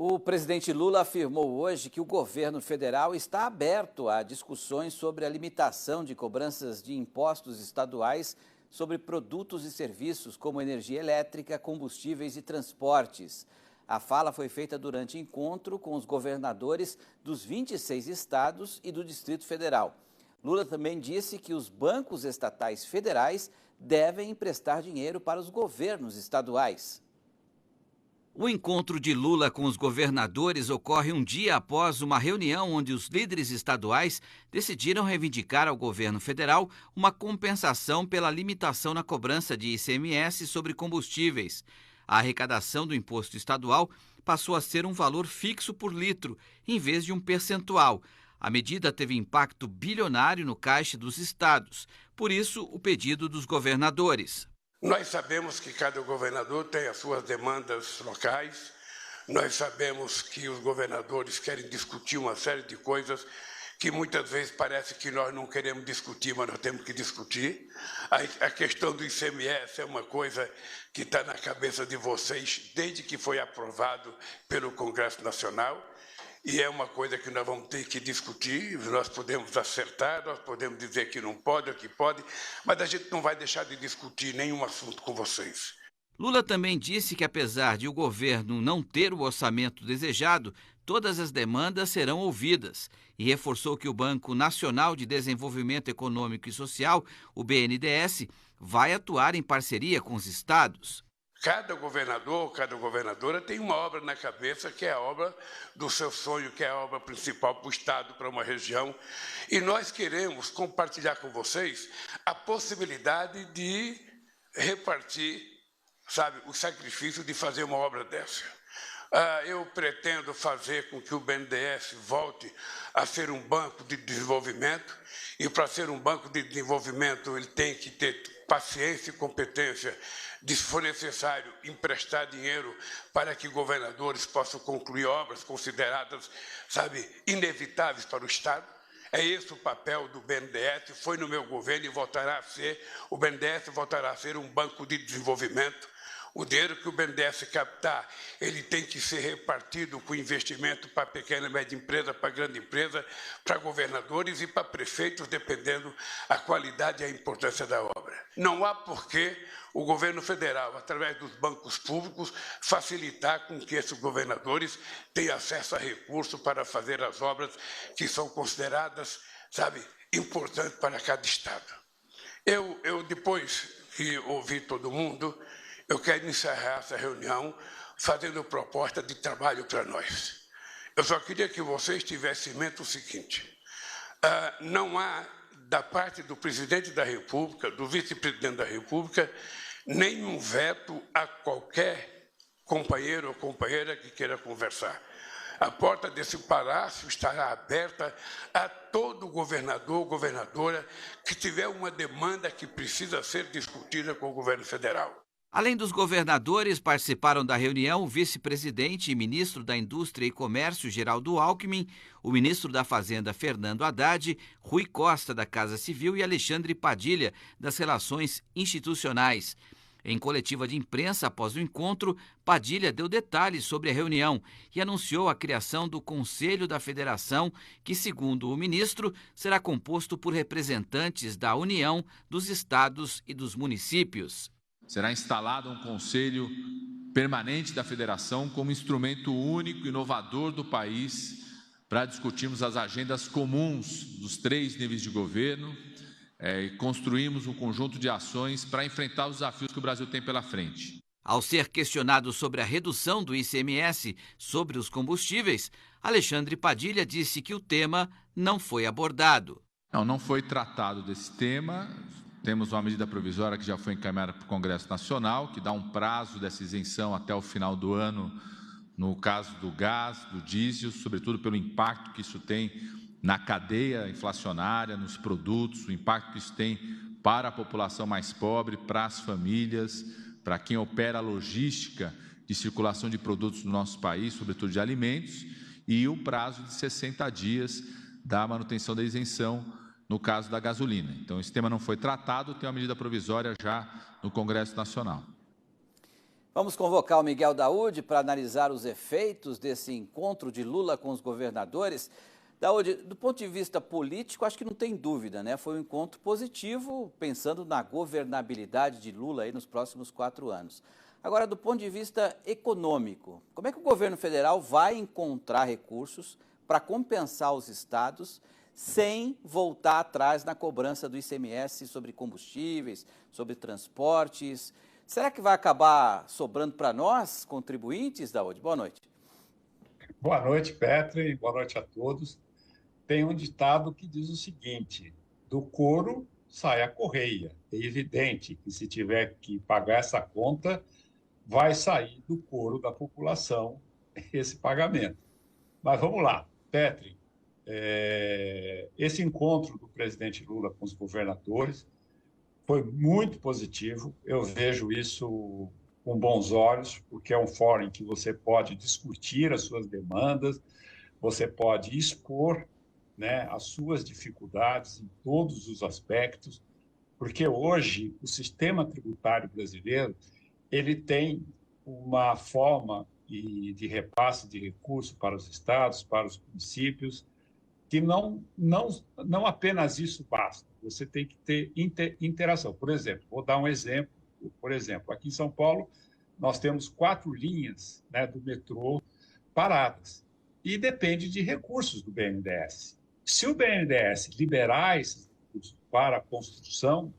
O presidente Lula afirmou hoje que o governo federal está aberto a discussões sobre a limitação de cobranças de impostos estaduais sobre produtos e serviços como energia elétrica, combustíveis e transportes. A fala foi feita durante encontro com os governadores dos 26 estados e do Distrito Federal. Lula também disse que os bancos estatais federais devem emprestar dinheiro para os governos estaduais. O encontro de Lula com os governadores ocorre um dia após uma reunião onde os líderes estaduais decidiram reivindicar ao governo federal uma compensação pela limitação na cobrança de ICMS sobre combustíveis. A arrecadação do imposto estadual passou a ser um valor fixo por litro, em vez de um percentual. A medida teve impacto bilionário no caixa dos estados, por isso o pedido dos governadores. Nós sabemos que cada governador tem as suas demandas locais, nós sabemos que os governadores querem discutir uma série de coisas que muitas vezes parece que nós não queremos discutir, mas nós temos que discutir. A questão do ICMS é uma coisa que está na cabeça de vocês desde que foi aprovado pelo Congresso Nacional. E é uma coisa que nós vamos ter que discutir, nós podemos acertar, nós podemos dizer que não pode ou que pode, mas a gente não vai deixar de discutir nenhum assunto com vocês. Lula também disse que, apesar de o governo não ter o orçamento desejado, todas as demandas serão ouvidas e reforçou que o Banco Nacional de Desenvolvimento Econômico e Social, o BNDES, vai atuar em parceria com os estados. Cada governador, cada governadora tem uma obra na cabeça que é a obra do seu sonho, que é a obra principal para o Estado, para uma região. E nós queremos compartilhar com vocês a possibilidade de repartir, o sacrifício de fazer uma obra dessa. Eu pretendo fazer com que o BNDES volte a ser um banco de desenvolvimento, e para ser um banco de desenvolvimento ele tem que ter paciência e competência de, se for necessário, emprestar dinheiro para que governadores possam concluir obras consideradas, inevitáveis para o Estado. É esse o papel do BNDES, foi no meu governo e voltará a ser. O BNDES voltará a ser um banco de desenvolvimento. O dinheiro que o BNDES captar, ele tem que ser repartido com investimento para pequena e média empresa, para grande empresa, para governadores e para prefeitos, dependendo a qualidade e a importância da obra. Não há porquê o governo federal, através dos bancos públicos, facilitar com que esses governadores tenham acesso a recursos para fazer as obras que são consideradas, importantes para cada estado. Eu depois que ouvi todo mundo, eu quero encerrar essa reunião fazendo proposta de trabalho para nós. Eu só queria que vocês tivessem em mente o seguinte: não há, da parte do presidente da República, do vice-presidente da República, nenhum veto a qualquer companheiro ou companheira que queira conversar. A porta desse palácio estará aberta a todo governador ou governadora que tiver uma demanda que precisa ser discutida com o governo federal. Além dos governadores, participaram da reunião o vice-presidente e ministro da Indústria e Comércio, Geraldo Alckmin, o ministro da Fazenda, Fernando Haddad, Rui Costa, da Casa Civil, e Alexandre Padilha, das Relações Institucionais. Em coletiva de imprensa após o encontro, Padilha deu detalhes sobre a reunião e anunciou a criação do Conselho da Federação, que, segundo o ministro, será composto por representantes da União, dos estados e dos municípios. Será instalado um conselho permanente da federação como instrumento único e inovador do país para discutirmos as agendas comuns dos 3 níveis de governo e construirmos um conjunto de ações para enfrentar os desafios que o Brasil tem pela frente. Ao ser questionado sobre a redução do ICMS sobre os combustíveis, Alexandre Padilha disse que o tema não foi abordado. Não foi tratado desse tema. Temos uma medida provisória que já foi encaminhada para o Congresso Nacional, que dá um prazo dessa isenção até o final do ano, no caso do gás, do diesel, sobretudo pelo impacto que isso tem na cadeia inflacionária, nos produtos, o impacto que isso tem para a população mais pobre, para as famílias, para quem opera a logística de circulação de produtos no nosso país, sobretudo de alimentos, e o prazo de 60 dias da manutenção da isenção no caso da gasolina. Então, esse tema não foi tratado, tem uma medida provisória já no Congresso Nacional. Vamos convocar o Miguel Daoud para analisar os efeitos desse encontro de Lula com os governadores. Daoud, do ponto de vista político, acho que não tem dúvida, né? Foi um encontro positivo, pensando na governabilidade de Lula aí nos próximos 4 anos. Agora, do ponto de vista econômico, como é que o governo federal vai encontrar recursos para compensar os estados sem voltar atrás na cobrança do ICMS sobre combustíveis, sobre transportes? Será que vai acabar sobrando para nós, contribuintes, Daoud? Boa noite. Boa noite, Petri. Boa noite a todos. Tem um ditado que diz o seguinte: do couro sai a correia. É evidente que se tiver que pagar essa conta, vai sair do couro da população esse pagamento. Mas vamos lá, Petri. Esse encontro do presidente Lula com os governadores foi muito positivo. Eu vejo isso com bons olhos, porque é um fórum em que você pode discutir as suas demandas, você pode expor, né, as suas dificuldades em todos os aspectos, porque hoje o sistema tributário brasileiro ele tem uma forma de repasse de recursos para os estados, para os municípios, que não apenas isso basta. Você tem que ter interação. Por exemplo, vou dar um exemplo. Por exemplo, aqui em São Paulo, nós temos 4 linhas, né, do metrô paradas e depende de recursos do BNDES. Se o BNDES liberar esses recursos para a construção,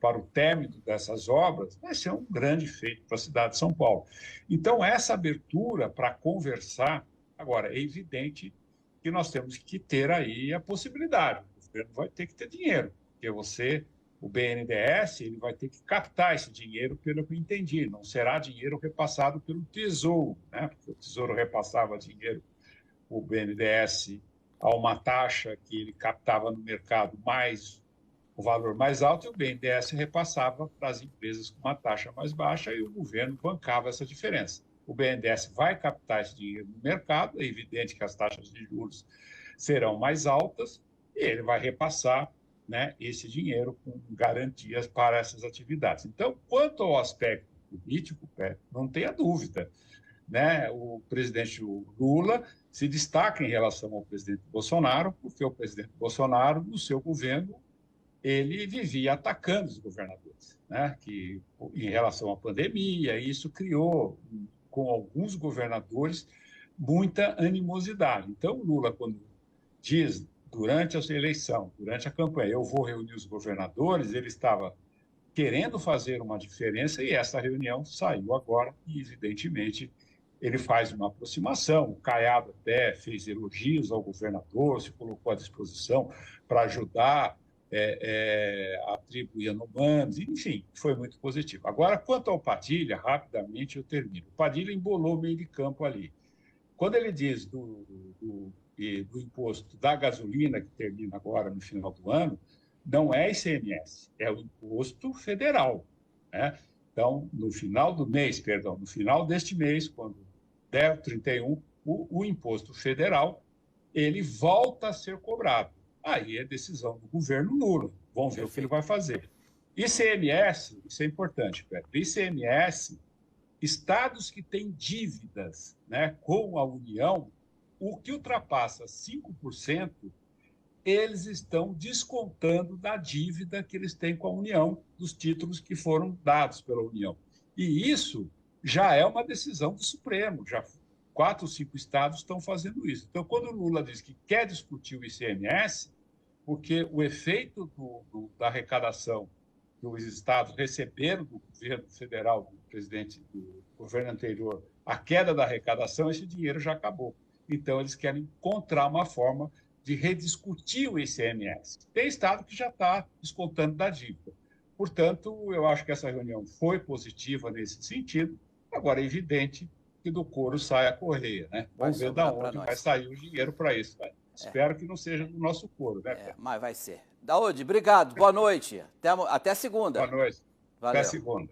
para o término dessas obras, vai ser um grande feito para a cidade de São Paulo. Então, essa abertura para conversar, agora, é evidente que nós temos que ter aí a possibilidade. O governo vai ter que ter dinheiro, porque o BNDES, ele vai ter que captar esse dinheiro, pelo que eu entendi. Não será dinheiro repassado pelo Tesouro, né? Porque o Tesouro repassava dinheiro, o BNDES, a uma taxa que ele captava no mercado mais o valor mais alto, e o BNDES repassava para as empresas com uma taxa mais baixa e o governo bancava essa diferença. O BNDES vai captar esse dinheiro no mercado, é evidente que as taxas de juros serão mais altas e ele vai repassar, né, esse dinheiro com garantias para essas atividades. Então, quanto ao aspecto político, não tenha dúvida, né? O presidente Lula se destaca em relação ao presidente Bolsonaro, porque o presidente Bolsonaro, no seu governo, ele vivia atacando os governadores, né? Que, em relação à pandemia, isso criou, com alguns governadores, muita animosidade. Então, Lula, quando diz, durante a eleição, durante a campanha, eu vou reunir os governadores, ele estava querendo fazer uma diferença e essa reunião saiu agora e, evidentemente, ele faz uma aproximação. O Caiado até fez elogios ao governador, se colocou à disposição para ajudar a tribo Yanomami, enfim, foi muito positivo. Agora, quanto ao Padilha, rapidamente eu termino. O Padilha embolou o meio de campo ali. Quando ele diz do imposto da gasolina, que termina agora no final do ano, não é ICMS, é o imposto federal, né? Então, no final deste mês, quando der o 31, o imposto federal, ele volta a ser cobrado. Aí é decisão do governo Lula. Vamos ver o que ele vai fazer. ICMS, isso é importante, Pedro. ICMS, estados que têm dívidas, né, com a União, o que ultrapassa 5%, eles estão descontando da dívida que eles têm com a União, dos títulos que foram dados pela União. E isso já é uma decisão do Supremo, já 4 ou 5 estados estão fazendo isso. Então, quando o Lula diz que quer discutir o ICMS, porque o efeito da arrecadação que os estados receberam do governo federal, do governo anterior, a queda da arrecadação, esse dinheiro já acabou. Então, eles querem encontrar uma forma de rediscutir o ICMS. Tem estado que já está descontando da dívida. Portanto, eu acho que essa reunião foi positiva nesse sentido. Agora, é evidente que do couro sai a correia, né? Vamos ver de onde vai sair o dinheiro para isso. Espero que não seja do nosso couro, né? Mas vai ser. Daoud, obrigado. Boa noite. Até segunda. Boa noite. Valeu. Até segunda.